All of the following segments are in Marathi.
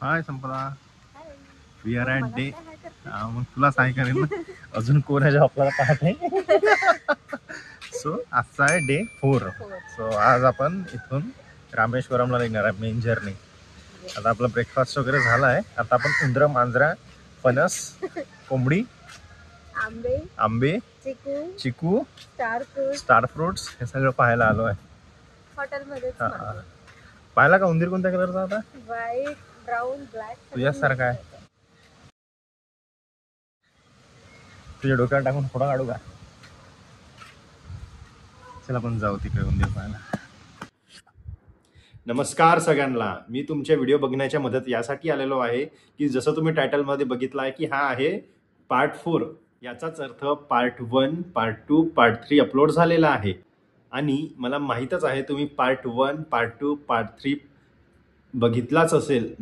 High Sampada, we are at day. मग तुला काय करेल ना, अजून कोण आहे आपल्याला पाहते. सो आजचा आहे डे 4. सो आज आपण इथून रामेश्वरमला निघणार आहे, मेन जर्नी. आता आपला ब्रेकफास्ट वगैरे झाला आहे. आता आपण उंदरं, मांजरा, फणस, कोंबडी, आंबे, चिकू, स्टार फ्रुट्स हे सगळं पाहायला आलो आहे हॉटेलमध्ये. पाहिला का उंदीर कोणत्या कलरचा होता? White, brown, black. तुझ्यासारखा आहे. तुझ्या डोक्यावर टाकून फोटो काढू का? चला आपण जाऊ तिकडे उंदीर पाहायला. नमस्कार सगळ्यांना. मी तुमच्या व्हिडिओ बघण्याच्या मदत यासाठी आलेलो आहे की जसं तुम्ही टायटलमध्ये बघितलं आहे की हा आहे पार्ट 4. याचाच अर्थ पार्ट 1, पार्ट 2, पार्ट 3 अपलोड झालेला आहे. आणि मला माहीतच आहे तुम्ही पार्ट 1, पार्ट 2, पार्ट 3 बघितलाच असेल.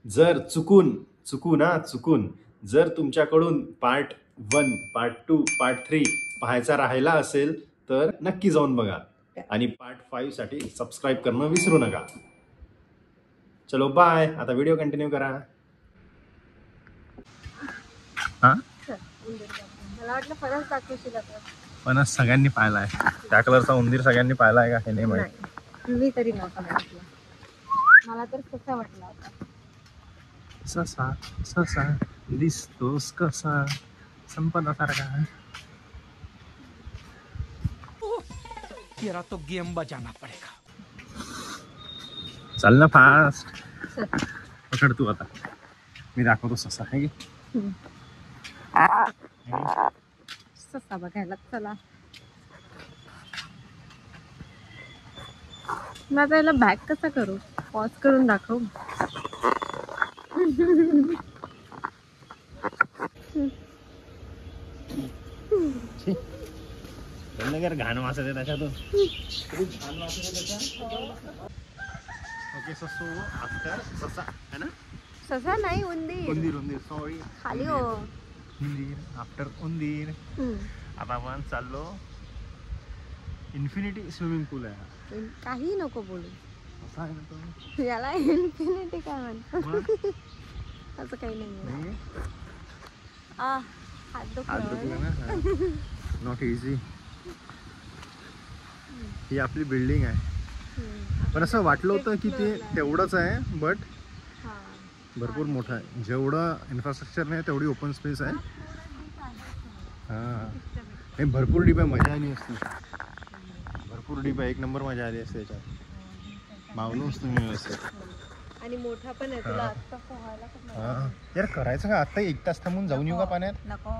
जर चुकून जर तुमच्याकडून पार्ट 1, पार्ट 2, पार्ट 3 पाहायचा राहिला असेल तर नक्की जाऊन बघा. आणि पार्ट 5 साठी सबस्क्राईब करणं विसरू नका. चलो बाय. आता व्हिडिओ कंटिन्यू करा. मला वाटलं फणस दाखवशील. फणस सगळ्यांनी पाहिला आहे. त्या कलरचा उंदीर सगळ्यांनी पाहिला आहे का हे नाही माहिती. मी तरी नव्हता. मला तर कसा वाटला होता. ससा दिसतोस कसा संपदा सारखा. तेरा तो गेम बजाना पड़ेगा. चल ना फास्ट. पकड तू. आता मी दाखवतो ससा आहे की. ससा बघायला चला. मग आता याला बॅक कसा करू? पॉज करून दाखव. घाण वास येते त्याच्यातून. ओके, सो आफ्टर ससा है ना. ससा नाही, उंदीर. सॉरी, खाली हो. उंदीर आफ्टर उंदीर. आता आपण चाललो. इन्फिनिटी स्विमिंग पूल आहे. काही नको बोलू. असं आहे ना तो. याला इन्फिनिटी काय म्हणतो? असं काही नाही. हात दुखला. Not easy. ही आपली बिल्डिंग आहे. पण असं वाटलं होतं की ते तेवढंच आहे, बट भरपूर मोठं आहे. जेवढं इन्फ्रास्ट्रक्चर नाही तेवढी ओपन स्पेस आहे. हे भरपूर डीप आहे. मजा आली असते. भरपूर डीप आहे. एक नंबर मजा आली असते याच्यात. मावलो असतो मी व्यवस्थित. आणि मोठा पण आहे. तुला आत्ता पोहायला यार करायचं का आता 1 तास थांबून जाऊन येऊ का पाण्यात? नको.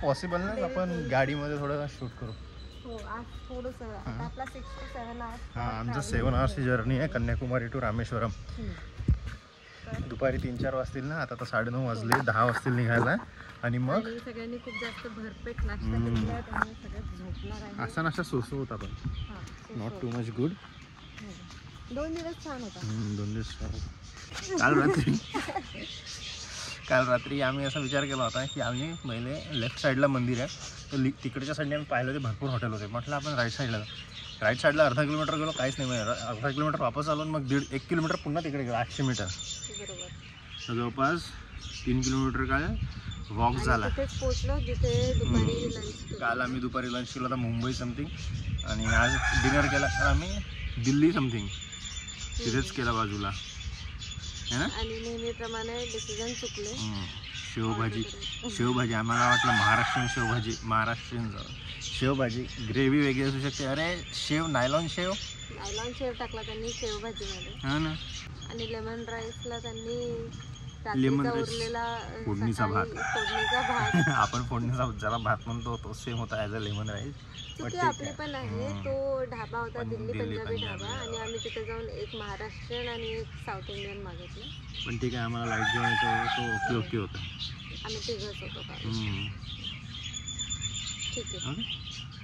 पॉसिबल नाही. आपण गाडीमध्ये थोडं शूट करू. हो, आज थोडंसं. आपला 6 to 7 hours. आमचं 7 hours जर्नी आहे कन्याकुमारी टू रामेश्वरम. दुपारी 3-4 वाजतील ना. आता तर 9:30 वाजले. 10 वाजतील निघायला. आणि मग सगळ्यांनी खूप जास्त भरपेट नाश्ता केला. त्यामुळे सगळं झोपणार आहे. असा नाश्ता सोसो होता पण नॉट टू मच गुड. 2 दिवस छान होता. 2 दिवस. काल रात्री आम्ही असा विचार केला होता की आम्ही पहिले लेफ्ट साईडला मंदिर आहे तर तिकडच्या साईडने आम्ही पाहिलं होते. भरपूर हॉटेल होते. म्हटलं आपण राईट साईडला अर्धा किलोमीटर गेलो, काहीच नाही. अर्धा किलोमीटर वापस आलो. मग 1 किलोमीटर पुन्हा तिकडे गेलो. 800 मीटर. तर जवळपास 3 किलोमीटर काय वॉक झाला. काल आम्ही दुपारी लंच केला होता मुंबई समथिंग. आणि आज डिनर केला तर आम्ही दिल्ली समथिंग तिथेच केला बाजूला है ना. आणि नेहमीप्रमाणे डिसिजन चुकले. शेवभाजी आम्हाला वाटलं महाराष्ट्रीयन शेवभाजी ग्रेव्ही वेगळी असू शकते. अरे शेव नायलॉन शेव टाकला त्यांनी शेवभाजीमध्ये. हा ना. आणि लेमन राईसला त्यांनी लेमन राईस उरलेला फोडणीचा भात. आपण फोडणीचा ज्याला भात म्हणतो तो सेम होता ॲज अ लेमन राईस. आपली पण आहे. तो ढाबा होता दिल्ली पंजाबी ढाबा. आणि आम्ही तिथे जाऊन एक महाराष्ट्रीयन आणि एक साऊथ इंडियन मागितलं. पण ठीक आहे. आम्हाला लाईट जेवायचं तो ओके होता. आम्ही तिघच होतो. ठीक आहे.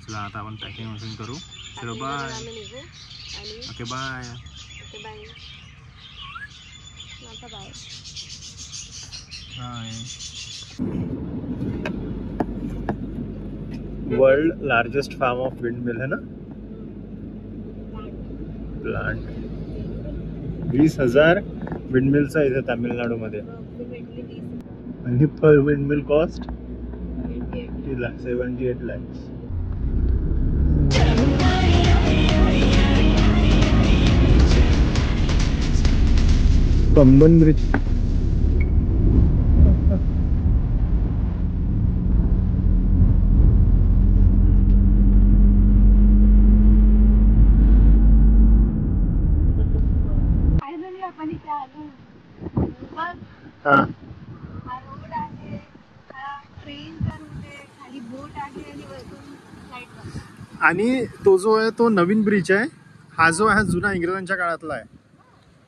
चला आता आपण पॅकिंग मशीन करू. चलो बाय. Okay bye. आता bye. World largest farm of windmill है ना. प्लांट 20,000 विंडमिल्स आहे इथे तामिळनाडूमध्ये. अप्रॉक्सिमेटली 30 आणि per windmill cost 28 78 lakhs. Pamban bridge. Finally आपण इथे आलो. हा हा रोड आहे, हा ट्रेनचा रूट आहे, खाली बोट आहे आणि वरतून फ्लाईट. आणि तो जो आहे तो नवीन ब्रिज आहे. हा जो आहे जुना इंग्रजांच्या काळातला आहे.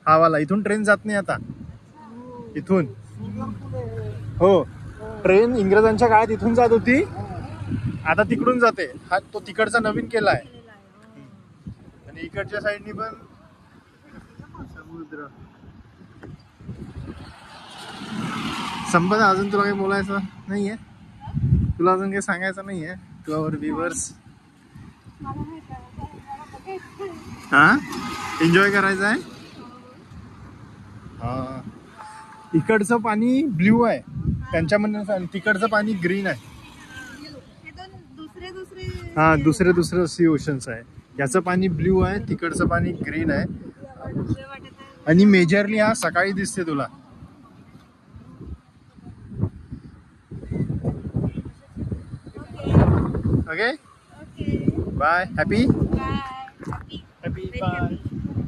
हा वाला इथून ट्रेन जात नाही आता इथून. हो ट्रेन इंग्रजांच्या काळात इथून जात होती, आता तिकडून जाते. हा तो तिकडचा नवीन केला आहे. आणि इकडच्या साईडनी पण समुद्र. संपदा अजून तुला काही बोलायचं नाहीये? तुला अजून काही सांगायचं नाहीये टू आवर व्ह्यूअर्स? हा एन्जॉय करायचं आहे. हा इकडचं पाणी ब्ल्यू आहे त्यांच्या म्हणण्यानुसार, तिकडचं पाणी ग्रीन आहे. हा दुसरे दुसरे सी ओशन्स आहे. याचं पाणी ब्ल्यू आहे, तिकडचं पाणी ग्रीन आहे. आणि मेजरली हा सकाळी दिसते तुला. Okay bye. Happy happy bye.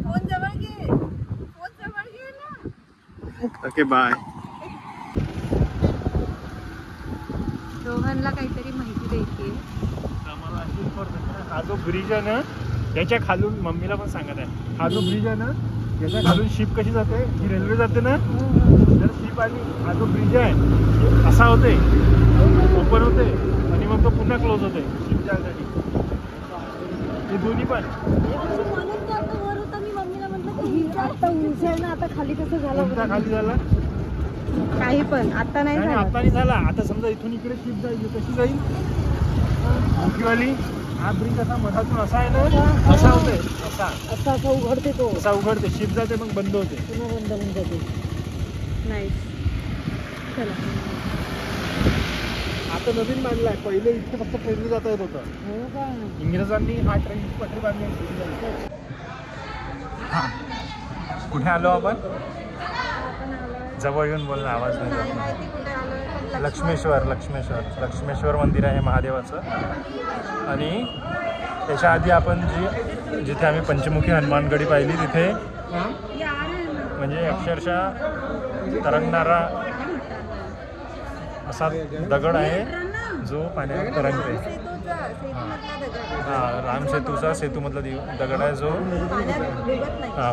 Phone जवळ घे, फोन जवळ घे ना. Okay bye. रोहनला काहीतरी माहिती द्यायची. हा जो ब्रिज आहे ना याच्या खालून, मम्मीला पण सांगत आहे, हा जो ब्रिज आहे ना याच्या खालून शिप कशी जाते, ही रेल्वे जाते ना, तर शिप आली, हा जो ब्रिज आहे असा होते, ओपन होते आणि मग तो पुन्हा क्लोज होते शिप जाण्यासाठी. हे दोन्ही पण आता खाली कसं झालं, खाली झाला काही पण आता नाही झालं. आता नाही झाला. आता समजा इथून इकडे शिप जाईल, कशी जाईल मोठीवाली. हा ब्रिज असा मधातून असा आहे ना, असा होते, असा असा उघडते, तो असा उघडते, शिप जाते मग बंद होते, पुन्हा बंद होऊन जाते. नाही चला आता नवीन बांधलाय. पहिले इथे फक्त ट्रेनने जाता येत होतं. हो का? इंग्रजांनी हा ट्रेनची पटरी बांधली. कुठे आलो आपण? जवळ येऊन बोलणं, आवाज नाही नाही जात. माहिती कुठे आलोय. लक्ष्मेश्वर मंदिर आहे मादेवाचं. आणि त्याच्या आधी आपण जिथे आम्ही पंचमुखी हनुमानगडी पाहिली तिथे म्हणजे अक्षरशः तरंगणारा असा दगड आहे जो पाण्यात तरंगते. राम सेतूचा सेतूमधला दगड आहे जो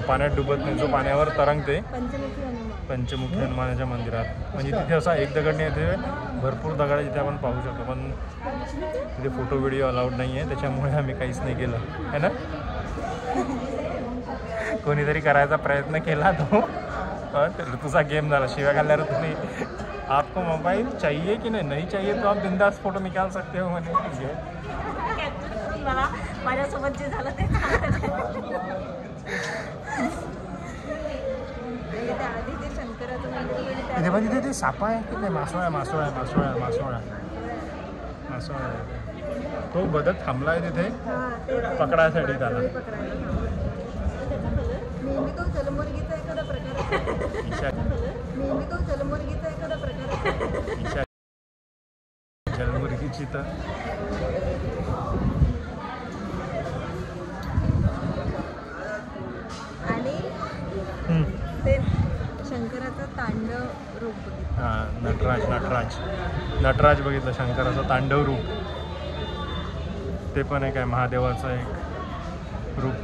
पाण्यात डुबत नाही, जो पाण्यावर तरंगते. पंचमुखी हनुमानाच्या मंदिरात म्हणजे तिथे असा एक दगड नाही, तिथे भरपूर दगड आहे जिथे आपण पाहू शकतो. पण तिथे फोटो व्हिडिओ अलाउड नाही आहे, त्याच्यामुळे आम्ही काहीच नाही केलं आहे ना. कोणीतरी करायचा प्रयत्न केला तो, तुझा गेम झाला. शिव्या खाल्ल्यावर तुम्ही आपको मोबाईल चाहिए कि नहीं चाहिए तो आप बिंदास फोटो निकाल सकते हो म्हणे. माझ्यासोबत जे झालं ते तिथे ते सापा आहे की नाही, मासोळा तो बदक थांबला आहे तिथे पकडायसाठी त्याला. नेहमी तो जलमुर्गीचा एखादा प्रकार. जलमुर्गीची तर आणि ते शंकराचं तांडव रूप बघितलं. नटराज बघितलं, शंकराचं तांडव रूप. ते पण एक आहे महादेवाचं एक रूप,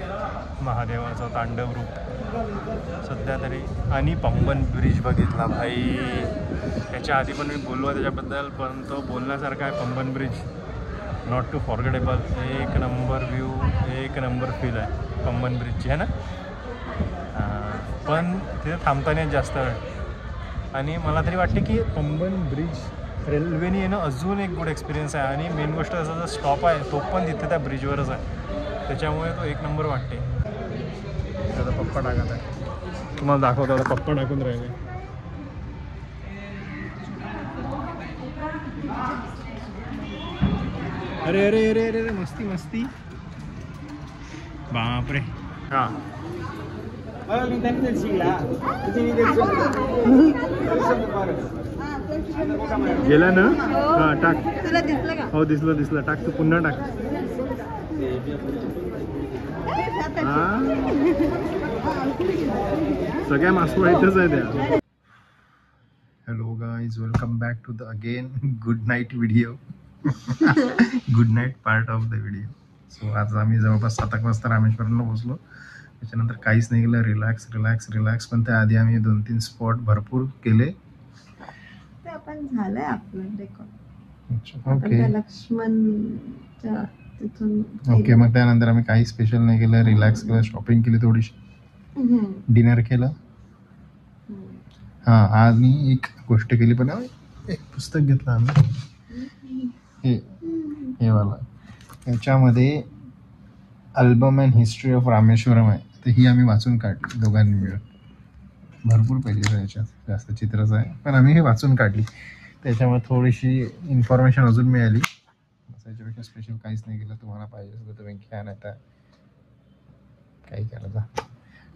महादेवाचं तांडव रूप सध्या तरी. आणि पंबन ब्रिज बघितला भाई. त्याच्या आधी पण मी बोललो त्याच्याबद्दल, पण तो बोलण्यासारखा आहे. Pamban bridge not to forgettable. एक नंबर व्ह्यू, एक नंबर फील आहे पंबन ब्रिजची आहे ना. पण तिथे थांबताना जास्त वेळ. आणि मला तरी वाटते की पंबन ब्रिज रेल्वेने येणं अजून एक गुड एक्सपिरियन्स आहे. आणि मेन गोष्ट असा जो स्टॉप आहे तो पण तिथे त्या ब्रिजवरच आहे, त्याच्यामुळे तो एक नंबर वाटते. त्याचा पप्पा टाकत आहे. तुम्हाला दाखवतो आता पप्पा टाकून राहिले. अरे अरे अरे अरे मस्ती मस्ती. बापरे. हा गेला ना. हा टाक. तुला दिसलं का? हो दिसलं दिसलं. टाक तू पुन्हा टाक. हा सगळ्या मासू इथंच आहे त्या. Hello guys, welcome back to the again good night video. Good night part of the video. So आज आम्ही जवळपास 7 वाजता रामेश्वरमला पोहोचलो. त्याच्यानंतर काहीच नाही केलं, रिलॅक्स रिलॅक्स रिलॅक्स. पण त्याआधी आम्ही 2-3 स्पॉट भरपूर केले. ते आपण झालंय आपलं रेकॉर्ड. ओके लक्ष्मणच्या तिथून ओके. मग त्यानंतर आम्ही काही स्पेशल नाही केलं, रिलॅक्स केलं, शॉपिंग केली थोडीशी, डिनर केलं. हां आज मी एक गोष्ट केली, पण एक पुस्तक घेतलं आम्ही, हे वाला. याच्यामध्ये album and history of Rameswaram आहे. तर ही आम्ही वाचून काढली दोघांनी मिळून. भरपूर पेजेस आहे याच्यात, जास्त चित्रच आहे, पण आम्ही हे वाचून काढली. त्याच्यामुळे थोडीशी इन्फॉर्मेशन अजून मिळाली. याच्यापेक्षा स्पेशल काहीच नाही केलं. तुम्हाला पाहिजे असेल तर तुम्ही घ्या, नाही तर काही करायचं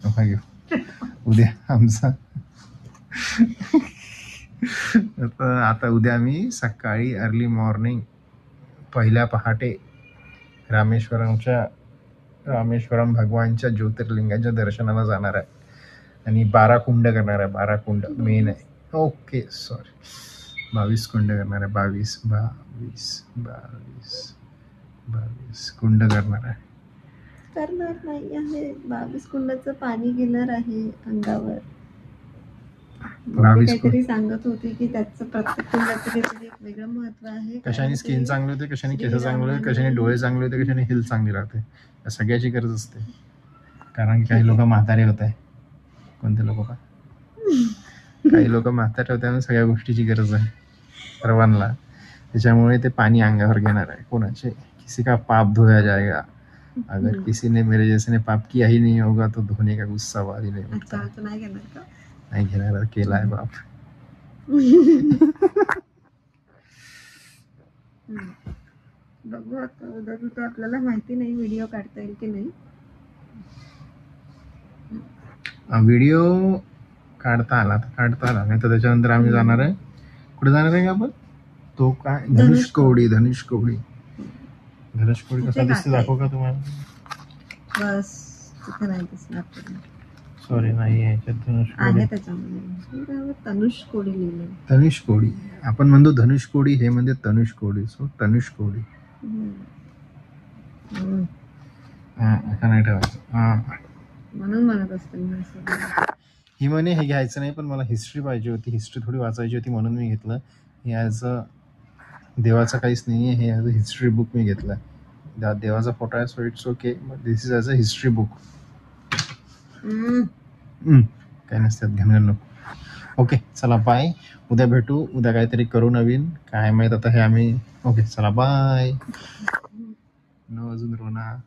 नका घेऊ. उद्या आमचा आता उद्या आम्ही सकाळी अर्ली मॉर्निंग पहिल्या पहाटे रामेश्वरम भगवानच्या ज्योतिर्लिंगाच्या दर्शनाला जाणार आहे आणि 12 कुंड करणार आहे. 12 कुंड मेन आहे. ओके सॉरी 22 कुंड करणार आहे. 22 कुंड करणार आहे. करणार नाही आहे. 22 कुंडाचं पाणी घेणार आहे अंगावर. 22 काहीतरी सांगत होते की त्याचं प्रत्येक कुंडाचं काहीतरी एक वेगळं महत्व आहे. कशाने स्किन चांगली होते, कशाने केस चांगले होते, कशाने डोळे चांगले होते, कशाने हेल्थ चांगली राहते. या सगळ्याची गरज असते. कारण की काही लोक म्हातारे होत आहे. कोणते लोक का काही लोक म्हातारे होते आणि सगळ्या गोष्टीची गरज आहे सर्वांना. त्याच्यामुळे ते पाणी अंगावर घेणार आहे. कोणाचे किसी का पाप धोया जाएगा. अगर किसी ने मेरे जैसे ने पाप किया ही नहीं होगा तो धोने का गुस्सा वाली नहीं होता. नाही घेणार का? नाही घेणार, केला आहे बाप. बघू आता उद्या तिथे आपल्याला माहिती नाही व्हिडिओ काढता येईल की नाही. व्हिडिओ काढता आला नाही तर त्याच्यानंतर आम्ही जाणार आहे. कुठे जाणार आहे का आपण? तो काय धनुष्कोडी कसा दिसते दाखव का तुम्हाला? बस तिथे नाही दिसणार. सॉरी नाही आहे आहे त्याच्यामध्ये तनुष्कोडी लिहिलंय. तनुष्कोडी आपण म्हणतो धनुष्कोडी, हे म्हणजे तनुष्कोडी. सो तनुष्कोडी असं नाही ठेवायचं. म्हणून म्हणत असते मी. ही म्हणे हे घ्यायचं नाही, पण मला हिस्ट्री पाहिजे होती, हिस्ट्री थोडी वाचायची होती म्हणून मी घेतलं. हे ॲज अ देवाचं काहीच नाही आहे, हे ॲज अ हिस्ट्री बुक मी घेतलं. देवाचा फोटो आहे so it's okay, but this is as a history book. काही नसतात घाण नको. ओके चला बाय. उद्या भेटू. उद्या काहीतरी करू नवीन, काय माहीत आता हे आम्ही. ओके चला बाय. न अजून रोना.